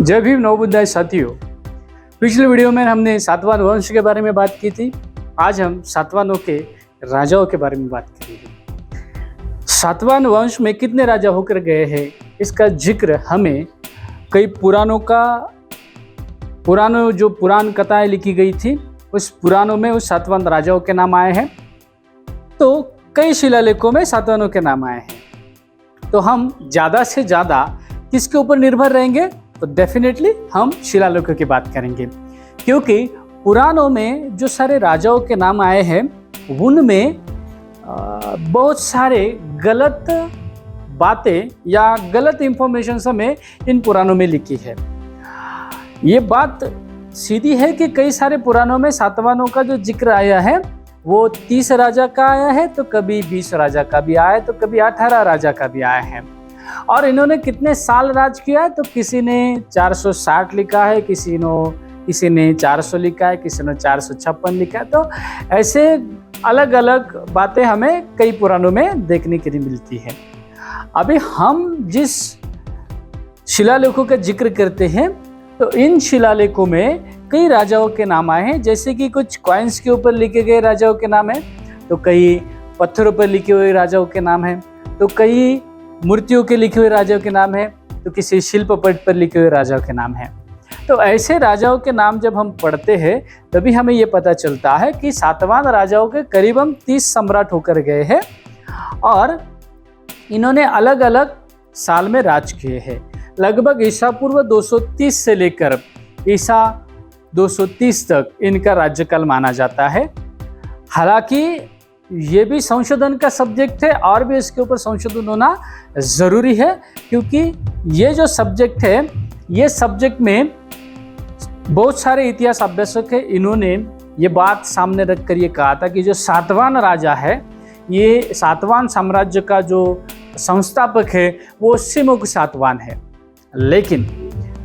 जय भीम नवबुद्धाय साथियों। पिछले वीडियो में हमने सातवाहन वंश के बारे में बात की थी। आज हम सातवाहनों के राजाओं के बारे में बात करेंगे। सातवाहन वंश में कितने राजा होकर गए हैं, इसका जिक्र हमें कई पुराणों जो पुराण कथाएं लिखी गई थी, उस पुराणों में उस सातवाहन राजाओं के नाम आए हैं। तो कई शिलालेखों में सातवाहनों के नाम आए हैं। तो हम ज़्यादा से ज़्यादा किसके ऊपर निर्भर रहेंगे? तो डेफिनेटली हम शिलालेखों की बात करेंगे, क्योंकि पुराणों में जो सारे राजाओं के नाम आए हैं उनमें बहुत सारे गलत बातें या गलत इंफॉर्मेशन हमें इन पुराणों में लिखी है। ये बात सीधी है कि कई सारे पुराणों में सातवाहनों का जो जिक्र आया है वो 30 राजा का आया है, तो कभी 20 राजा का भी आया है, तो कभी 18 राजा का भी आया है। और इन्होंने कितने साल राज किया है? तो किसी ने 460 लिखा है, किसी ने 400 लिखा है, किसी ने 456 लिखा है। तो ऐसे अलग अलग बातें हमें कई पुराणों में देखने के लिए मिलती है। अभी हम जिस शिलालेखों का जिक्र करते हैं, तो इन शिलालेखों में कई राजाओं के नाम आए हैं। जैसे कि कुछ कॉइन्स के ऊपर लिखे गए राजाओं के नाम हैं, तो कई पत्थरों पर लिखे हुए राजाओं के नाम हैं, तो कई मूर्तियों के लिखे हुए राजाओं के नाम हैं, तो किसी शिल्प पट पर लिखे हुए राजाओं के नाम हैं। तो ऐसे राजाओं के नाम जब हम पढ़ते हैं तभी हमें ये पता चलता है कि सातवाहन राजाओं के करीबन 30 सम्राट होकर गए हैं और इन्होंने अलग अलग साल में राज किए हैं। लगभग ईसा पूर्व 230 से लेकर ईसा 230 तक इनका राज्यकाल माना जाता है। हालांकि ये भी संशोधन का सब्जेक्ट है और भी इसके ऊपर संशोधन होना ज़रूरी है, क्योंकि ये जो सब्जेक्ट है, ये सब्जेक्ट में बहुत सारे इतिहास अभ्यासक है, इन्होंने ये बात सामने रख कर ये कहा था कि जो सातवाहन राजा है, ये सातवाहन साम्राज्य का जो संस्थापक है वो सिमुक सातवाहन है। लेकिन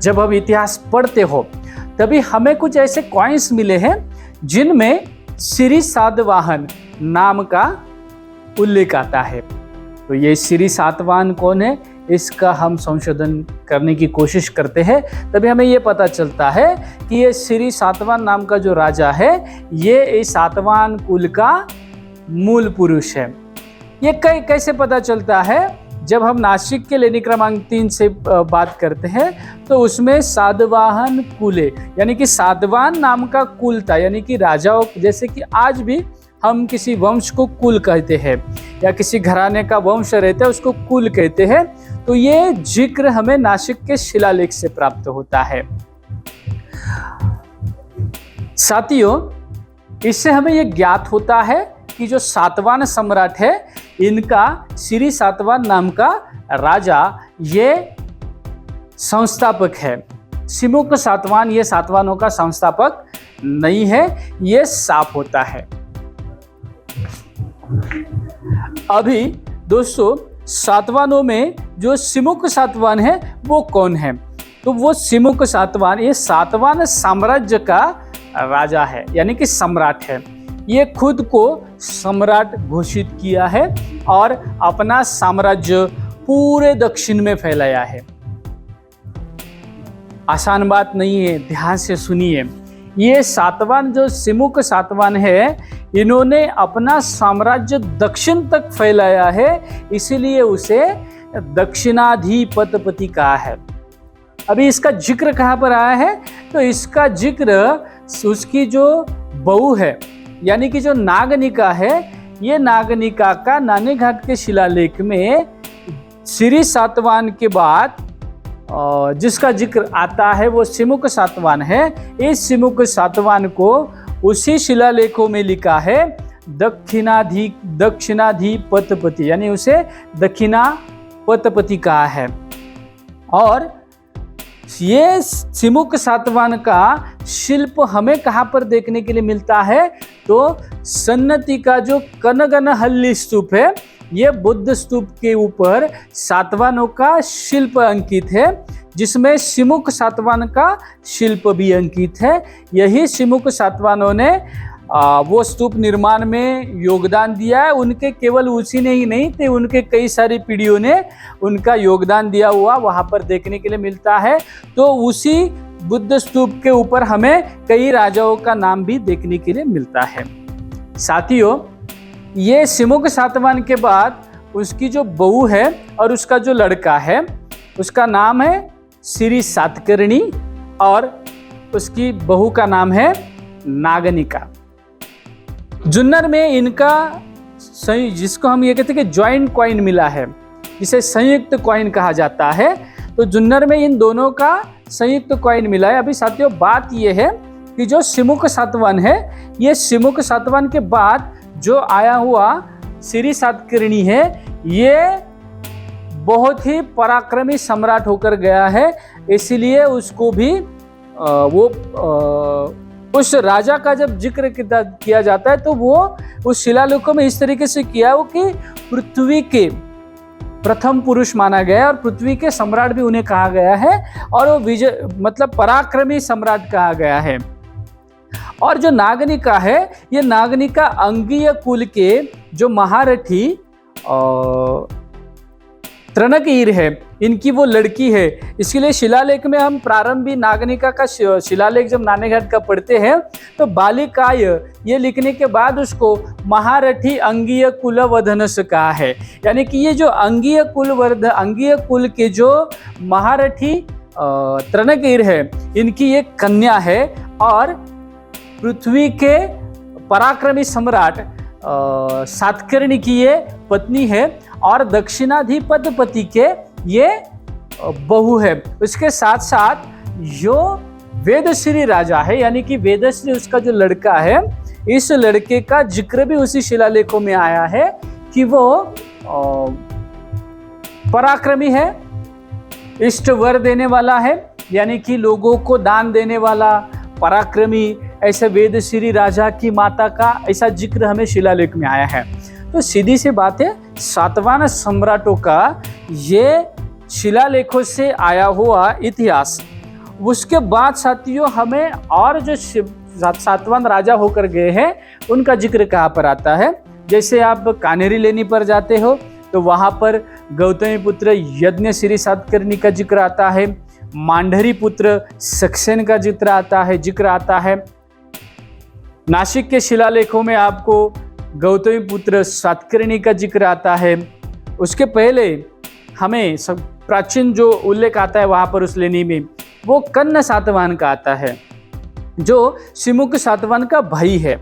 जब हम इतिहास पढ़ते हो तभी हमें कुछ ऐसे कॉइन्स मिले हैं जिनमें श्री सातवाहन नाम का उल्लेख आता है। तो ये श्री सातवाहन कौन है, इसका हम संशोधन करने की कोशिश करते हैं, तभी हमें ये पता चलता है कि ये श्री सातवाहन नाम का जो राजा है ये इस सातवाहन कुल का मूल पुरुष है। ये कैसे पता चलता है? जब हम नासिक के लेनी क्रमांक 3 से बात करते हैं तो उसमें सातवाहन कुले यानी कि सातवाहन नाम का कुल था, यानी कि राजाओं, जैसे कि आज भी हम किसी वंश को कुल कहते हैं या किसी घराने का वंश रहता है उसको कुल कहते हैं। तो ये जिक्र हमें नासिक के शिलालेख से प्राप्त होता है। साथियों, इससे हमें ये ज्ञात होता है कि जो सातवाहन सम्राट है इनका श्री सातवाहन नाम का राजा ये संस्थापक है। सिमुक सातवाहन ये सातवाहनों का संस्थापक नहीं है, ये साफ होता है। अभी दोस्तों, सातवाहनों में जो सिमुक सातवाहन है वो कौन है? तो वो सिमुक सातवाहन ये सातवाहन साम्राज्य का राजा है, यानी कि सम्राट है। ये खुद को सम्राट घोषित किया है और अपना साम्राज्य पूरे दक्षिण में फैलाया है। आसान बात नहीं है, ध्यान से सुनिए। ये सातवाहन जो सिमुक सातवाहन है, इन्होंने अपना साम्राज्य दक्षिण तक फैलाया है, इसीलिए उसे दक्षिणाधिपति कहा है। अभी इसका जिक्र कहाँ पर आया है? तो इसका जिक्र उसकी जो बहू है, यानी कि जो नागनिका है, ये नागनिका का नानीघाट के शिलालेख में श्री सातवाहन के बाद जिसका जिक्र आता है वो सिमुक सातवाहन है। इस सिमुक सातवाहन को उसी शिलालेखों में लिखा है दक्षिणाधिपति, यानी उसे दक्षिणापति कहा है। और ये सिमुक सातवाहन का शिल्प हमें कहाँ पर देखने के लिए मिलता है? तो सन्नति का जो कनगनहल्ली स्तूप है, ये बुद्ध स्तूप के ऊपर सातवाहनों का शिल्प अंकित है, जिसमें सिमुक सातवाहन का शिल्प भी अंकित है। यही सिमुक सातवाहनों ने वो स्तूप निर्माण में योगदान दिया है। उनके केवल उसी ने ही नहीं थे, उनके कई सारी पीढ़ियों ने उनका योगदान दिया हुआ वहाँ पर देखने के लिए मिलता है। तो उसी बुद्ध स्तूप के ऊपर हमें कई राजाओं का नाम भी देखने के लिए मिलता है। साथियों, ये सिमुक सातवाहन के बाद उसकी जो बहू है और उसका जो लड़का है उसका नाम है श्री सातकर्णी और उसकी बहू का नाम है नागनिका। जुन्नर में इनका जिसको हम ये कहते हैं कि ज्वाइंट कॉइन मिला है, जिसे संयुक्त कॉइन कहा जाता है। तो जुन्नर में इन दोनों का संयुक्त कॉइन मिला है। अभी साथियों बात ये है कि जो सिमुक सातवाहन है, ये सिमुक सातवाहन के बाद जो आया हुआ श्री सातकर्णी है, ये बहुत ही पराक्रमी सम्राट होकर गया है। इसलिए उसको भी उस राजा का जब जिक्र किया जाता है तो वो उस शिलालेखों में इस तरीके से किया हो कि पृथ्वी के प्रथम पुरुष माना गया है और पृथ्वी के सम्राट भी उन्हें कहा गया है और वो विजय मतलब पराक्रमी सम्राट कहा गया है। और जो नागनिका है, ये नागनिका अंगीय कुल के जो महारथी तृणकीर है, इनकी वो लड़की है। इसके लिए शिलालेख में हम प्रारंभी नागनिका का शिलालेख जब नाणेघाट का पढ़ते हैं तो बालिकाय ये लिखने के बाद उसको महारथी अंगीय कुलवर्धनस कहा है। यानी कि ये जो अंगीय कुल के जो महारथी तृणकीर है, इनकी एक कन्या है और पृथ्वी के पराक्रमी सम्राट सातकर्णी की ये पत्नी है और दक्षिणाधिपति के ये बहू है। उसके साथ साथ जो वेदश्री राजा है, यानी कि वेदश्री उसका जो लड़का है, इस लड़के का जिक्र भी उसी शिलालेखों में आया है कि वो पराक्रमी है, इष्ट वर देने वाला है, यानी कि लोगों को दान देने वाला पराक्रमी, ऐसे वेदश्री राजा की माता का ऐसा जिक्र हमें शिलालेख में आया है। तो सीधी सी बात है, सातवाहन सम्राटों का ये शिलालेखों से आया हुआ इतिहास। उसके बाद साथियों हमें और जो सातवाहन राजा होकर गए हैं उनका जिक्र कहाँ पर आता है। जैसे आप कान्हेरी लेनी पर जाते हो तो वहाँ पर गौतमी पुत्र यज्ञश्री सातकर्णी का जिक्र आता है, मांढरी पुत्र सक्सेन का जिक्र आता है। नासिक के शिलालेखों में आपको गौतमी पुत्र सातकर्णी का जिक्र आता है। उसके पहले हमें सब प्राचीन जो उल्लेख आता है वहाँ पर उस लेनी में वो कन्न सातवाहन का आता है, जो सिमुक सातवाहन का भाई है।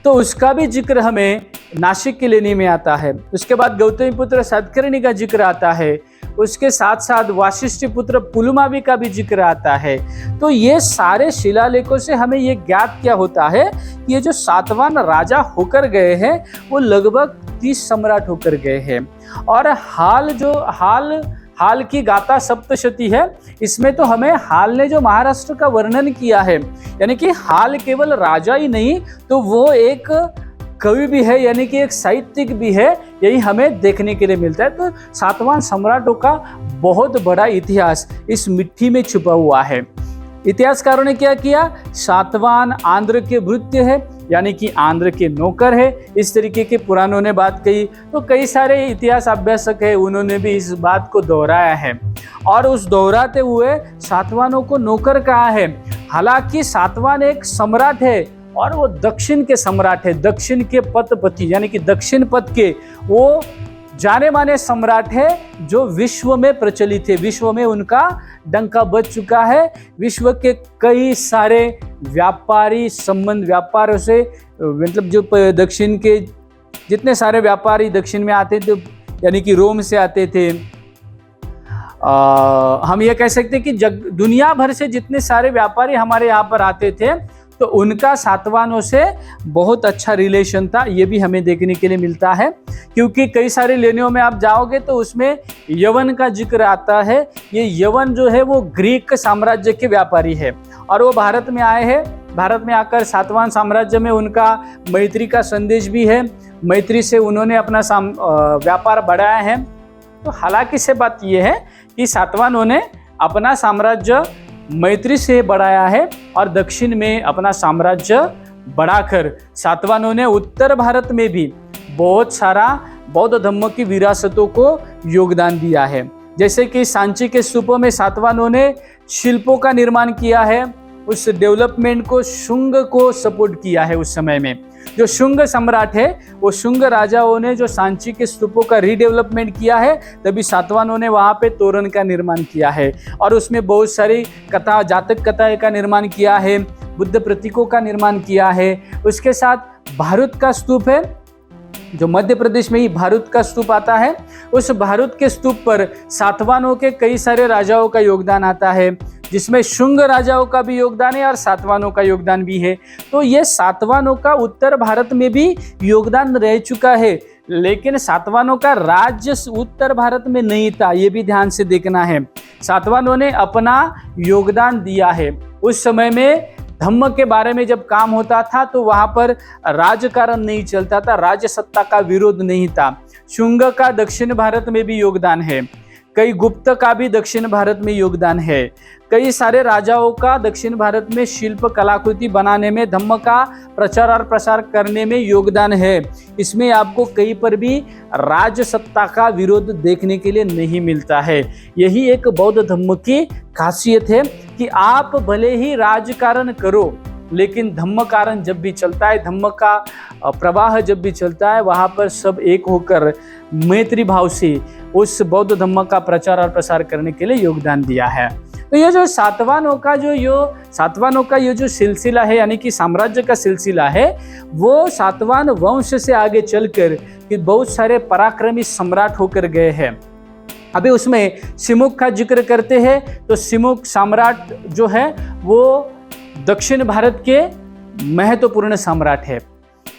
तो उसका भी जिक्र हमें नासिक की लेनी में आता है। उसके बाद गौतमी पुत्र सातकर्णी का जिक्र आता है। उसके साथ साथ वाशिष्ठ पुत्र पुलमावी का भी जिक्र आता है। तो ये सारे शिलालेखों से हमें ये ज्ञात क्या होता है कि ये जो सातवाहन राजा होकर गए हैं वो लगभग 30 सम्राट होकर गए हैं। और हाल की गाथा सप्तशती है, इसमें तो हमें हाल ने जो महाराष्ट्र का वर्णन किया है, यानी कि हाल केवल राजा ही नहीं तो वो एक कवि भी है, यानी कि एक साहित्यिक भी है, यही हमें देखने के लिए मिलता है। तो सातवाहन सम्राटों का बहुत बड़ा इतिहास इस मिट्टी में छुपा हुआ है। इतिहासकारों ने क्या किया, सातवाहन आंध्र के भृत्य है, यानी कि आंध्र के नौकर है, इस तरीके के पुराणों ने बात कही। तो कई सारे इतिहास अभ्यासक है, उन्होंने भी इस बात को दोहराया है और उस दोहराते हुए सातवाहनों को नौकर कहा है। हालांकि सातवाहन एक सम्राट है और वो दक्षिण के सम्राट है, दक्षिण के पथपति, यानी कि दक्षिण पथ के वो जाने माने सम्राट है जो विश्व में प्रचलित है, विश्व में उनका डंका बज चुका है। विश्व के कई सारे व्यापारी संबंध, व्यापारों से मतलब जो दक्षिण के जितने सारे व्यापारी दक्षिण में आते थे, यानी कि रोम से आते थे, हम ये कह सकते हैं कि दुनिया भर से जितने सारे व्यापारी हमारे यहाँ पर आते थे तो उनका सातवाहनों से बहुत अच्छा रिलेशन था, ये भी हमें देखने के लिए मिलता है। क्योंकि कई सारे लेनियों में आप जाओगे तो उसमें यवन का जिक्र आता है। ये यवन जो है वो ग्रीक साम्राज्य के व्यापारी है और वो भारत में आए हैं। भारत में आकर सातवाहन साम्राज्य में उनका मैत्री का संदेश भी है, मैत्री से उन्होंने अपना व्यापार बढ़ाया है। तो हालांकि से बात यह है कि सातवाहनों ने अपना साम्राज्य मैत्री से बढ़ाया है और दक्षिण में अपना साम्राज्य बढ़ाकर सातवाहनों ने उत्तर भारत में भी बहुत सारा बौद्ध धर्म की विरासतों को योगदान दिया है। जैसे कि सांची के स्तूपों में सातवाहनों ने शिल्पों का निर्माण किया है, उस डेवलपमेंट को शुंग को सपोर्ट किया है। उस समय में जो शुंग सम्राट है, वो शुंग राजाओं ने जो सांची के स्तूपों का रीडेवलपमेंट किया है, तभी सातवाहनों ने वहाँ पे तोरण का निर्माण किया है और उसमें बहुत सारी कथा, जातक कथाएं का निर्माण किया है, बुद्ध प्रतीकों का निर्माण किया है। उसके साथ भारूद का स्तूप है, जो मध्य प्रदेश में ही भारूद का स्तूप आता है, उस भारूद के स्तूप पर सातवाहनों के कई सारे राजाओं का योगदान आता है, जिसमें शुंग राजाओं का भी योगदान है और सातवाहनों का योगदान भी है। तो ये सातवाहनों का उत्तर भारत में भी योगदान रह चुका है, लेकिन सातवाहनों का राज्य उत्तर भारत में नहीं था, ये भी ध्यान से देखना है। सातवाहनों ने अपना योगदान दिया है। उस समय में धम्म के बारे में जब काम होता था तो वहां पर राजकारण नहीं चलता था, राज्य सत्ता का विरोध नहीं था। शुंग का दक्षिण भारत में भी योगदान है, कई गुप्त का भी दक्षिण भारत में योगदान है, कई सारे राजाओं का दक्षिण भारत में शिल्प कलाकृति बनाने में, धम्म का प्रचार और प्रसार करने में योगदान है। इसमें आपको कहीं पर भी राज सत्ता का विरोध देखने के लिए नहीं मिलता है। यही एक बौद्ध धम्म की खासियत है कि आप भले ही राजकारण करो, लेकिन धम्म कारण जब भी चलता है, धम्म का प्रवाह जब भी चलता है, वहाँ पर सब एक होकर मैत्री भाव से उस बौद्ध धम्म का प्रचार और प्रसार करने के लिए योगदान दिया है। तो ये जो सातवाहनों का ये जो सिलसिला है, यानी कि साम्राज्य का सिलसिला है, वो सातवाहन वंश से आगे चलकर कि बहुत सारे पराक्रमी सम्राट होकर गए हैं। अभी उसमें सिमुक का जिक्र करते हैं तो सिमुक सम्राट जो है वो दक्षिण भारत के महत्वपूर्ण सम्राट है।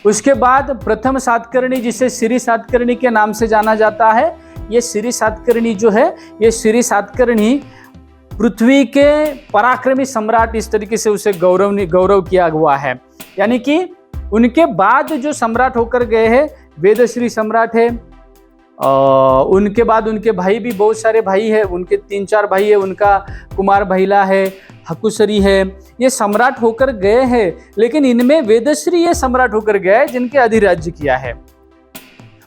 उसके बाद प्रथम सातकर्णी, जिसे श्री सातकर्णी के नाम से जाना जाता है, ये श्री सातकर्णी जो है, ये श्री सातकर्णी पृथ्वी के पराक्रमी सम्राट, इस तरीके से उसे गौरव किया हुआ है। यानी कि उनके बाद जो सम्राट होकर गए हैं, वेदश्री सम्राट है, उनके बाद उनके भाई भी बहुत सारे भाई है, उनके 3-4 भाई है, उनका कुमार भैला है, हकुसरी है, ये सम्राट होकर गए हैं। लेकिन इनमें वेदश्री ये सम्राट होकर गया है जिनके अधिराज्य किया है।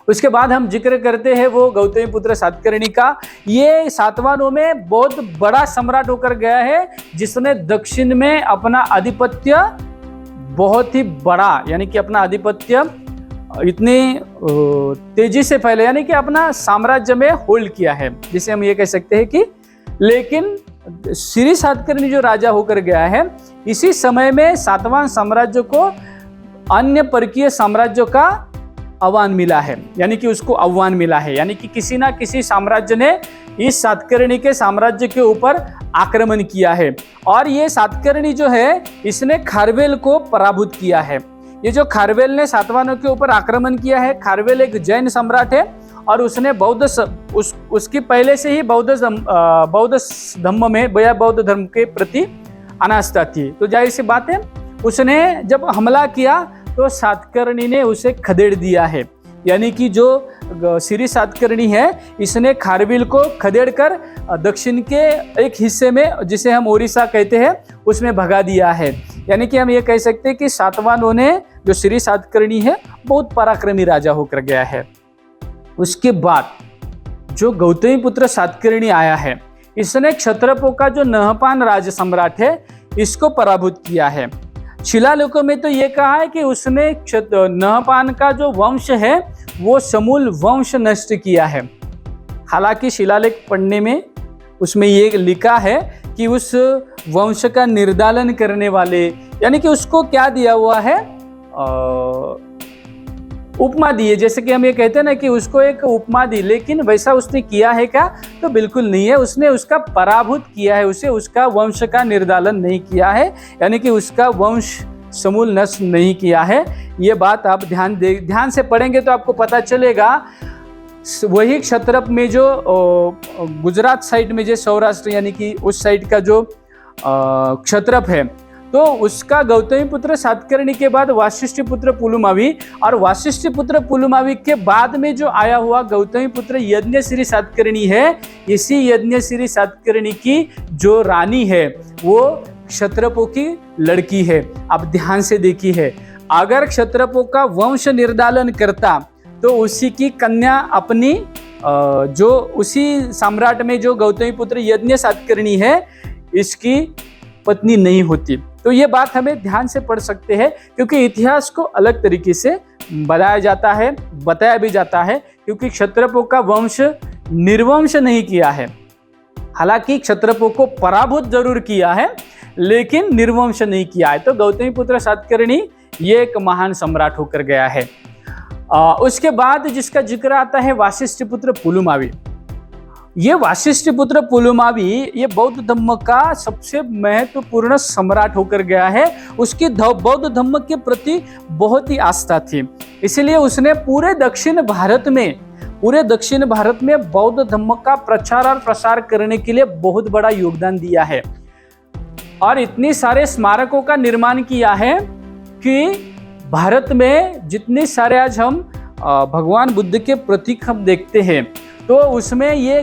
उसके बाद हम जिक्र करते हैं वो गौतमीपुत्र सातकर्णी का। ये सातवाहनों में बहुत बड़ा सम्राट होकर गया है, जिसने दक्षिण में अपना आधिपत्य बहुत ही बड़ा, यानी कि अपना आधिपत्य इतनी तेजी से फैले, यानी कि अपना साम्राज्य में होल्ड किया है, जिसे हम ये कह सकते हैं कि। लेकिन श्री सातकर्णी जो राजा होकर गया है, इसी समय में सातवाहन साम्राज्य को अन्य परकीय साम्राज्यों का आह्वान मिला है, यानी कि उसको आह्वान मिला है, यानी कि किसी ना किसी साम्राज्य ने इस सातकर्णी के साम्राज्य के ऊपर आक्रमण किया है। और ये सातकर्णी जो है, इसने खारवेल को पराभूत किया है। ये जो खारवेल ने सातवाहनों के ऊपर आक्रमण किया है, खारवेल एक जैन सम्राट है और उसने उसकी पहले से ही बौद्ध धर्म में, बौद्ध धर्म के प्रति अनास्था थी। तो जाहिर सी बात है, उसने जब हमला किया तो सातकर्णी ने उसे खदेड़ दिया है। यानी कि जो श्री सातकर्णी है, इसने खारवेल को खदेड़ कर दक्षिण के एक हिस्से में, जिसे हम ओडिशा कहते हैं, उसमें भगा दिया है। यानी कि हम ये कह सकते हैं कि सातवाहनों ने, जो श्री सातकर्णी है, बहुत पराक्रमी राजा होकर गया है। उसके बाद जो गौतमीपुत्र सातकर्णी आया है, इसने क्षत्रपों का जो नहपान राज सम्राट है, इसको पराभूत किया है। शिलालेखों में तो ये कहा है कि उसने नहपान का जो वंश है, वो समूल वंश नष्ट किया है। हालांकि शिलालेख पढ़ने में उसमें ये लिखा है कि उस वंश का निर्दालन करने वाले, यानी कि उसको क्या दिया हुआ है, उपमा दी है। जैसे कि हम ये कहते हैं ना कि उसको एक उपमा दी, लेकिन वैसा उसने किया है क्या? तो बिल्कुल नहीं है। उसने उसका पराभूत किया है, उसे उसका वंश का निर्दालन नहीं किया है, यानी कि उसका वंश समूल नष्ट नहीं किया है। ये बात आप ध्यान से पढ़ेंगे तो आपको पता चलेगा। वही क्षत्रप में जो गुजरात साइड में, जो सौराष्ट्र यानी कि उस साइड का जो क्षत्रप है, तो उसका गौतमीपुत्र सातकर्णी के बाद वाशिष्ठपुत्र पुलुमावी, और वाशिष्ठपुत्र पुलुमावी के बाद में जो आया हुआ गौतमीपुत्र यज्ञश्री सातकर्णी है, इसी यज्ञश्री सातकर्णी की जो रानी है, वो क्षत्रपों की लड़की है। अब ध्यान से देखिए, अगर क्षत्रपों का वंश निर्धारण करता तो उसी की कन्या अपनी जो उसी सम्राट में जो गौतमी पुत्र यज्ञ सातकर्णी है, इसकी पत्नी नहीं होती। तो ये बात हमें ध्यान से पढ़ सकते हैं, क्योंकि इतिहास को अलग तरीके से बताया भी जाता है, क्योंकि क्षत्रपों का वंश निर्वंश नहीं किया है। हालांकि क्षत्रपों को पराभूत जरूर किया है, लेकिन निर्वंश नहीं किया है। तो गौतमी पुत्र सातकर्णी ये एक महान सम्राट होकर गया है। उसके बाद जिसका जिक्र आता है वाशिष्ठ पुत्र पुलुमावी। ये वाशिष्ठ पुत्र पुलुमावी ये बौद्ध धर्म का सबसे महत्वपूर्ण सम्राट होकर गया है। उसकी बौद्ध धर्म के प्रति बहुत ही आस्था थी, इसलिए उसने पूरे दक्षिण भारत में बौद्ध धर्म का प्रचार और प्रसार करने के लिए बहुत बड़ा योगदान दिया है, और इतने सारे स्मारकों का निर्माण किया है कि भारत में जितने सारे आज हम भगवान बुद्ध के प्रतीक हम देखते हैं, तो उसमें ये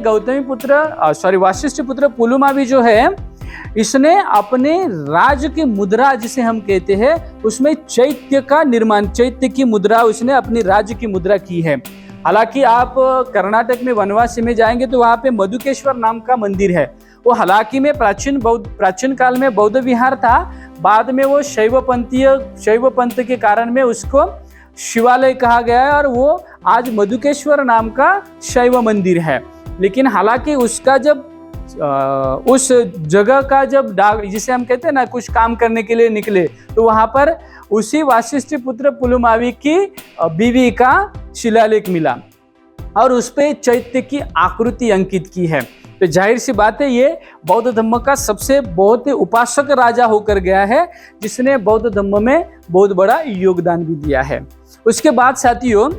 वाशिष्ठ पुत्र पुलुमावी जो है, इसने अपने राज्य की मुद्रा जिसे हम कहते हैं, उसमें चैत्य की मुद्रा उसने अपनी राज्य की मुद्रा की है। हालांकि आप कर्नाटक में वनवासी में जाएंगे तो वहाँ पे मधुकेश्वर नाम का मंदिर है। वो हालांकि में प्राचीन काल में बौद्ध विहार था, बाद में वो शैव पंथ के कारण में उसको शिवालय कहा गया है, और वो आज मधुकेश्वर नाम का शैव मंदिर है। लेकिन हालांकि उसका जब उस जगह का जब जिसे हम कहते हैं ना, कुछ काम करने के लिए निकले, तो वहां पर उसी वाशिष्ठ पुत्र पुलुमावी की बीवी का शिलालेख मिला, और उस पे चैत्य की आकृति अंकित की है। तो जाहिर सी बात है, ये बौद्ध धर्म का सबसे बहुत ही उपासक राजा होकर गया है, जिसने बौद्ध धर्म में बहुत बड़ा योगदान भी दिया है। उसके बाद साथियों,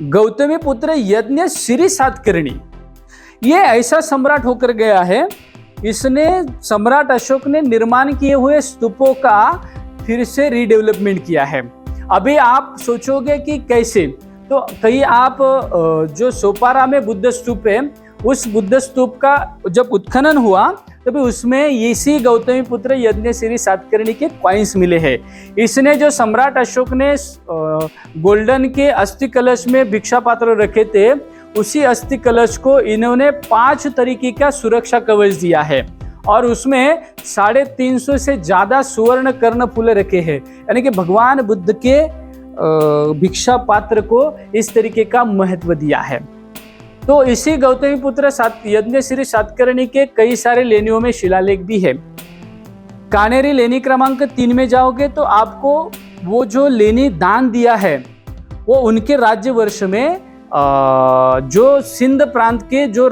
गौतमी पुत्र यज्ञ श्री सातकर्णी ये ऐसा सम्राट होकर गया है, इसने सम्राट अशोक ने निर्माण किए हुए स्तूपों का फिर से रीडेवलपमेंट किया है। अभी आप सोचोगे कि कैसे, तो कहीं आप जो सोपारा में बुद्ध स्तूप है, उस बुद्ध स्तूप का जब उत्खनन हुआ तभी उसमें इसी गौतमी पुत्र यज्ञ श्री सातकर्णी के कॉइन्स मिले हैं। इसने जो सम्राट अशोक ने गोल्डन के अस्थि कलश में भिक्षा पात्र रखे थे, उसी अस्थि कलश को इन्होंने 5 तरीके का सुरक्षा कवच दिया है, और उसमें 350 से ज्यादा सुवर्ण कर्ण फूल रखे हैं। यानी कि भगवान बुद्ध के भिक्षा पात्र को इस तरीके का महत्व दिया है। तो इसी गौतमी पुत्र यज्ञ श्री सातकर्णी के कई सारे लेनियों में शिलालेख भी है। कानेरी लेनी क्रमांक 3 में जाओगे तो आपको वो जो लेनी दान दिया है, वो उनके राज्य वर्ष में जो सिंध प्रांत के जो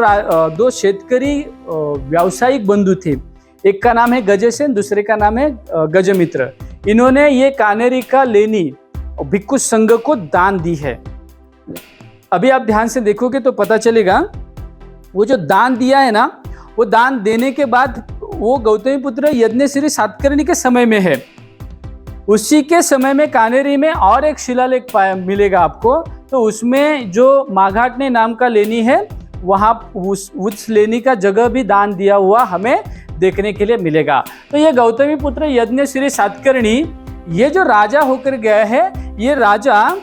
2 शेतकरी व्यावसायिक बंधु थे, एक का नाम है गजसेन, दूसरे का नाम है गजमित्र। इन्होंने ये कानेरी का लेनी भिक्खु संघ को दान दी है। अभी आप ध्यान से देखोगे तो पता चलेगा, वो जो दान दिया है ना, वो दान देने के बाद वो गौतमी पुत्र यज्ञ श्री सातकर्णी के समय में है। उसी के समय में कानेरी में और एक शिलालेख मिलेगा आपको, तो उसमें जो माघाटने नाम का लेनी है, वहाँ उस लेनी का जगह भी दान दिया हुआ हमें देखने के लिए मिलेगा। तो ये गौतमी पुत्र यज्ञ श्री सातकर्णी ये जो राजा होकर गया है, ये राजा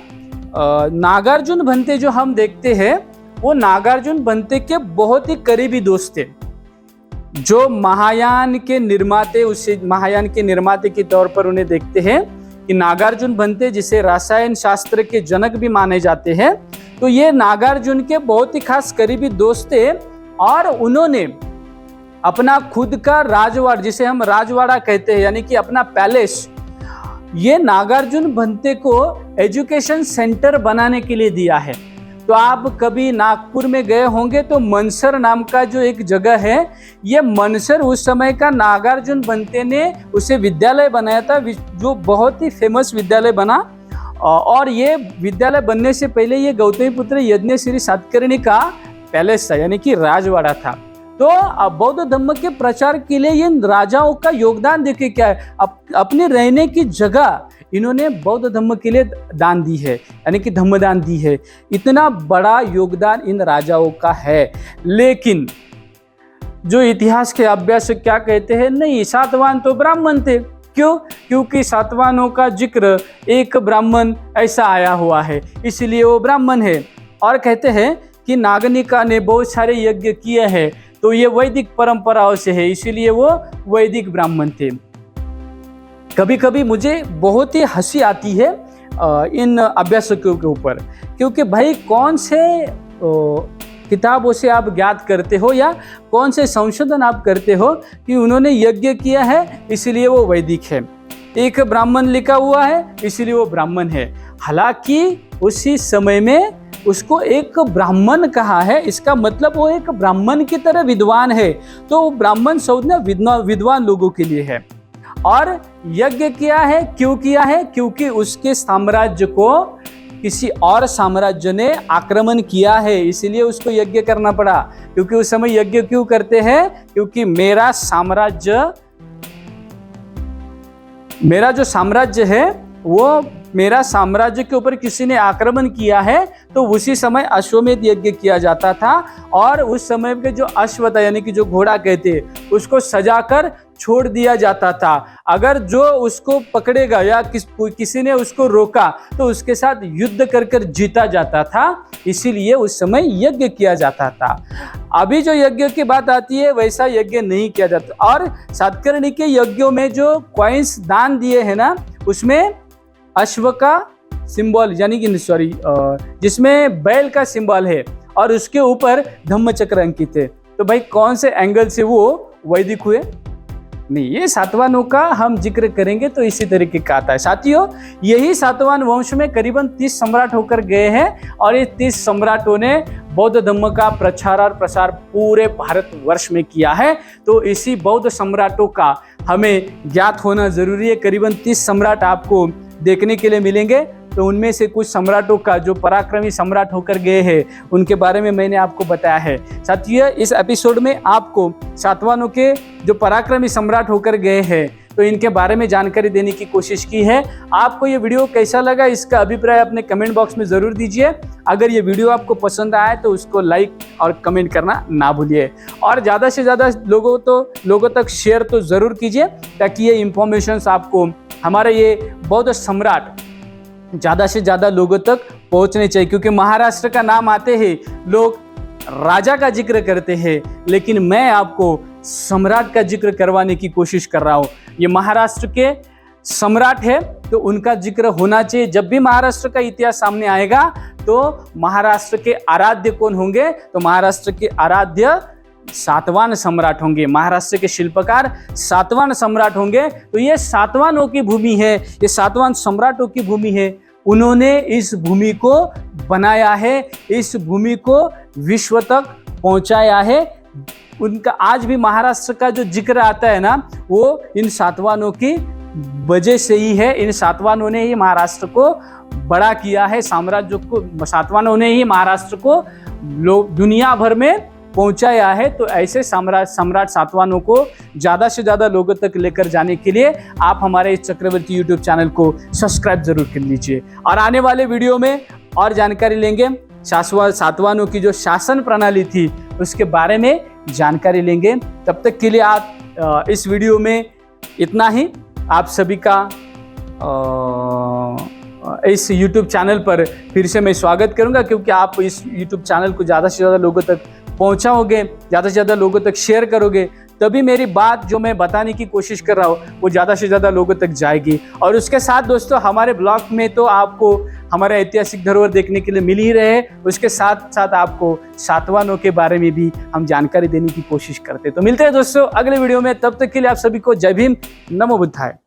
नागार्जुन भंते जो हम देखते हैं, वो नागार्जुन भंते के बहुत ही करीबी दोस्त थे, जो महायान के निर्माते के तौर पर उन्हें देखते हैं कि नागार्जुन भंते जिसे रसायन शास्त्र के जनक भी माने जाते हैं, तो ये नागार्जुन के बहुत ही खास करीबी दोस्त थे। और उन्होंने अपना खुद का राजवाड़ा, जिसे हम राजवाड़ा कहते हैं, यानी कि अपना पैलेस, ये नागार्जुन भंते को एजुकेशन सेंटर बनाने के लिए दिया है। तो आप कभी नागपुर में गए होंगे तो मनसर नाम का जो एक जगह है, ये मनसर उस समय का नागार्जुन भंते ने उसे विद्यालय बनाया था, जो बहुत ही फेमस विद्यालय बना। और ये विद्यालय बनने से पहले ये गौतमी पुत्र यज्ञ श्री सातकर्णी का पैलेस था, यानी कि राजवाड़ा था। तो बौद्ध धर्म के प्रचार के लिए ये राजाओं का योगदान देखिए क्या है, अपने रहने की जगह इन्होंने बौद्ध धर्म के लिए दान दी है, यानी कि धम्मदान दी है। इतना बड़ा योगदान इन राजाओं का है। लेकिन जो इतिहास के अभ्यासक क्या कहते हैं, नहीं सातवाहन तो ब्राह्मण थे। क्यों? क्योंकि सातवाहनों का जिक्र एक ब्राह्मण ऐसा आया हुआ है, इसलिए वो ब्राह्मण है। और कहते हैं कि नागनिका ने बहुत सारे यज्ञ किए हैं, तो ये वैदिक परंपराओं से है, इसीलिए वो वैदिक ब्राह्मण थे। कभी कभी मुझे बहुत ही हंसी आती है इन अभ्यासकों के ऊपर, क्योंकि भाई कौन से किताबों से आप ज्ञात करते हो या कौन से संशोधन आप करते हो कि उन्होंने यज्ञ किया है इसलिए वो वैदिक है, एक ब्राह्मण लिखा हुआ है इसलिए वो ब्राह्मण है। हालांकि उसी समय में उसको एक ब्राह्मण कहा है, इसका मतलब वो एक ब्राह्मण की तरह विद्वान है। तो ब्राह्मण शब्द ना विद्वान लोगों के लिए है। और यज्ञ किया है, क्यों किया है? क्योंकि उसके साम्राज्य को किसी और साम्राज्य ने आक्रमण किया है, इसीलिए उसको यज्ञ करना पड़ा। क्योंकि उस समय यज्ञ क्यों करते हैं? क्योंकि मेरा जो साम्राज्य है वो मेरा साम्राज्य के ऊपर किसी ने आक्रमण किया है, तो उसी समय अश्वमेध यज्ञ किया जाता था। और उस समय के जो अश्व था यानी कि जो घोड़ा कहते, उसको सजाकर छोड़ दिया जाता था। अगर जो उसको पकड़ेगा या किसी ने उसको रोका तो उसके साथ युद्ध कर जीता जाता था, इसीलिए उस समय यज्ञ किया जाता था। अभी जो यज्ञ की बात आती है वैसा यज्ञ नहीं किया जाता। और सातकर्णी के यज्ञों में जो कॉइन्स दान दिए हैं ना, उसमें अश्व का सिंबल यानी कि जिसमें बैल का सिंबल है और उसके ऊपर धम्मचक्र अंकित है। तो भाई कौन से एंगल से वो वैदिक हुए? नहीं, ये सातवाहनों का हम जिक्र करेंगे तो इसी तरीके का आता है। साथियों, यही सातवाहन वंश में करीबन 30 सम्राट होकर गए हैं और ये 30 सम्राटों ने बौद्ध धर्म का प्रचार और प्रसार पूरे भारतवर्ष में किया है। तो इसी बौद्ध सम्राटों का हमें ज्ञात होना जरूरी है। करीबन 30 सम्राट आपको देखने के लिए मिलेंगे। तो उनमें से कुछ सम्राटों का जो पराक्रमी सम्राट होकर गए हैं उनके बारे में मैंने आपको बताया है। साथियों, इस एपिसोड में आपको सातवाहनों के जो पराक्रमी सम्राट होकर गए हैं तो इनके बारे में जानकारी देने की कोशिश की है। आपको ये वीडियो कैसा लगा इसका अभिप्राय अपने कमेंट बॉक्स में ज़रूर दीजिए। अगर ये वीडियो आपको पसंद आए तो उसको लाइक और कमेंट करना ना भूलिए और ज़्यादा से ज़्यादा लोगों तक शेयर तो ज़रूर कीजिए ताकि ये इंफॉर्मेशंस आपको हमारे ये बौद्ध सम्राट ज़्यादा से ज़्यादा लोगों तक पहुंचने चाहिए। क्योंकि महाराष्ट्र का नाम आते ही लोग राजा का जिक्र करते हैं, लेकिन मैं आपको सम्राट का जिक्र करवाने की कोशिश कर रहा हूँ। ये महाराष्ट्र के सम्राट है तो उनका जिक्र होना चाहिए। जब भी महाराष्ट्र का इतिहास सामने आएगा तो महाराष्ट्र के आराध्य कौन होंगे? तो महाराष्ट्र के आराध्य सातवाहन सम्राट होंगे। महाराष्ट्र के शिल्पकार सातवाहन सम्राट होंगे। तो ये सातवाहनों की भूमि है, ये सातवाहन सम्राटों की भूमि है। उन्होंने इस भूमि को बनाया है, इस भूमि को विश्व तक पहुंचाया है। उनका आज भी महाराष्ट्र का जो जिक्र आता है ना, वो इन सातवाहनों की वजह से ही है। इन सातवाहनों ने ही महाराष्ट्र को बड़ा किया है, साम्राज्य को सातवाहनों ने ही महाराष्ट्र को दुनिया भर में पहुंचाया है। तो ऐसे सम्राट सातवाहनों को ज़्यादा से ज़्यादा लोगों तक लेकर जाने के लिए आप हमारे इस चक्रवर्ती यूट्यूब चैनल को सब्सक्राइब जरूर कर लीजिए। और आने वाले वीडियो में और जानकारी लेंगे, सातवाहनों की जो शासन प्रणाली थी उसके बारे में जानकारी लेंगे। तब तक के लिए आप इस वीडियो में इतना ही। आप सभी का इस YouTube चैनल पर फिर से मैं स्वागत करूंगा, क्योंकि आप इस YouTube चैनल को ज़्यादा से ज़्यादा लोगों तक पहुंचाओगे, ज़्यादा से ज़्यादा लोगों तक शेयर करोगे, तभी मेरी बात जो मैं बताने की कोशिश कर रहा हूँ वो ज़्यादा से ज़्यादा लोगों तक जाएगी। और उसके साथ दोस्तों, हमारे ब्लॉग में तो आपको हमारा ऐतिहासिक धरोहर देखने के लिए मिल ही रहे, उसके साथ साथ आपको सातवाहनों के बारे में भी हम जानकारी देने की कोशिश करते हैं। तो मिलते हैं दोस्तों अगले वीडियो में, तब तक के लिए आप सभी को जय भीम, नमो बुद्धाय।